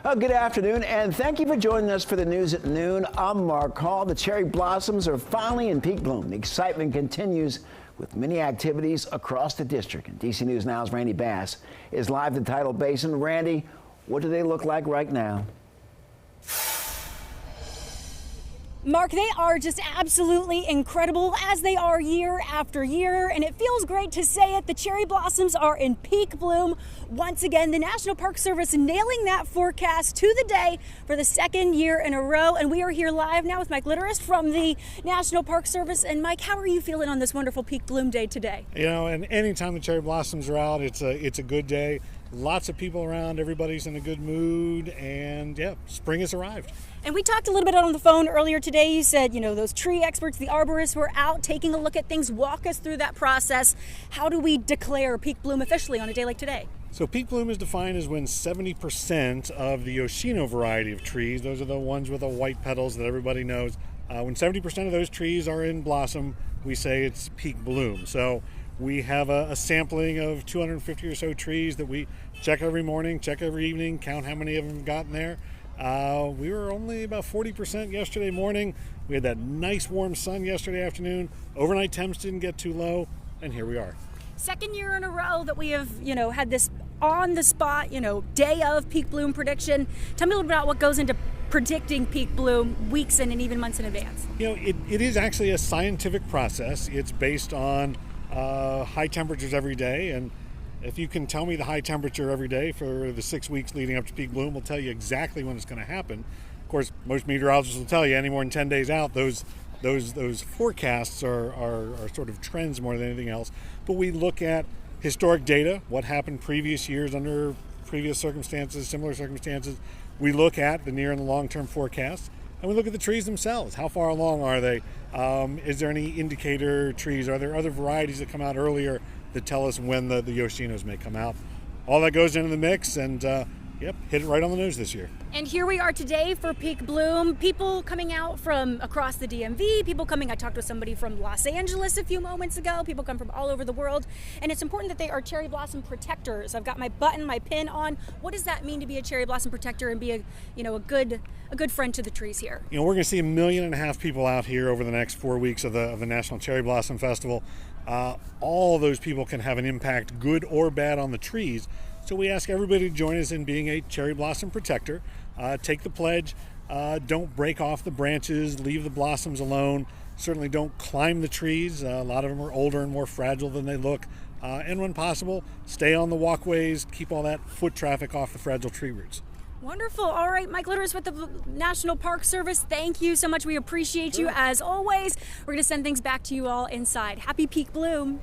Good afternoon, and thank you for joining us for the news at noon. I'm Mark Hall. The cherry blossoms are finally in peak bloom. The excitement continues with many activities across the district. And DC News Now's Randy Bass is live at the Tidal Basin. Randy, what do they look like right now? Mark, they are just absolutely incredible, as they are year after year, and it feels great to say it. The cherry blossoms are in peak bloom once again. The National Park Service nailing that forecast to the day for the second year in a row, and we are here live now with Mike Litterist from the National Park Service. And Mike, how are you feeling on this wonderful peak bloom day today? You know, and anytime the cherry blossoms are out, it's a good day. Lots of people around, everybody's in a good mood, and yeah, spring has arrived. And we talked a little bit on the phone earlier today. You said, those tree experts, the arborists were out taking a look at things. Walk us through that process. How do we declare peak bloom officially on a day like today? So peak bloom is defined as when 70% of the Yoshino variety of trees, those are the ones with the white petals that everybody knows, when 70% of those trees are in blossom, we say it's peak bloom. So we have a sampling of 250 or so trees that we check every morning, check every evening, count how many of them have gotten there. We were only about 40% yesterday morning. We had that nice warm sun yesterday afternoon. Overnight temps didn't get too low, and here we are. Second year in a row that we have, had this on the spot, day of peak bloom prediction. Tell me a little bit about what goes into predicting peak bloom weeks in and even months in advance. It is actually a scientific process. It's based on high temperatures every day, and if you can tell me the high temperature every day for the 6 weeks leading up to peak bloom, we'll tell you exactly when it's going to happen. Of course, most meteorologists will tell you any more than 10 days out, those forecasts are sort of trends more than anything else. But we look at historic data, what happened previous years under previous circumstances, similar circumstances. We look at the near and the long-term forecasts, and we look at the trees themselves. How far along are they? Is there any indicator trees? Are there other varieties that come out earlier that tell us when the Yoshinos may come out? All that goes into the mix, and hit it right on the nose this year. And here we are today for peak bloom. People coming out from across the DMV, I talked with somebody from Los Angeles a few moments ago. People come from all over the world, and it's important that they are cherry blossom protectors. I've got my button, my pin on. What does that mean to be a cherry blossom protector and be a good friend to the trees here? We're going to see 1.5 million people out here over the next 4 weeks of the National Cherry Blossom Festival. All of those people can have an impact, good or bad, on the trees. So we ask everybody to join us in being a cherry blossom protector. Take the pledge. Don't break off the branches. Leave the blossoms alone. Certainly don't climb the trees. A lot of them are older and more fragile than they look. And when possible, stay on the walkways. Keep all that foot traffic off the fragile tree roots. Wonderful. All right, Mike Litterist with the National Park Service, thank you so much. We appreciate you as always. We're going to send things back to you all inside. Happy peak bloom.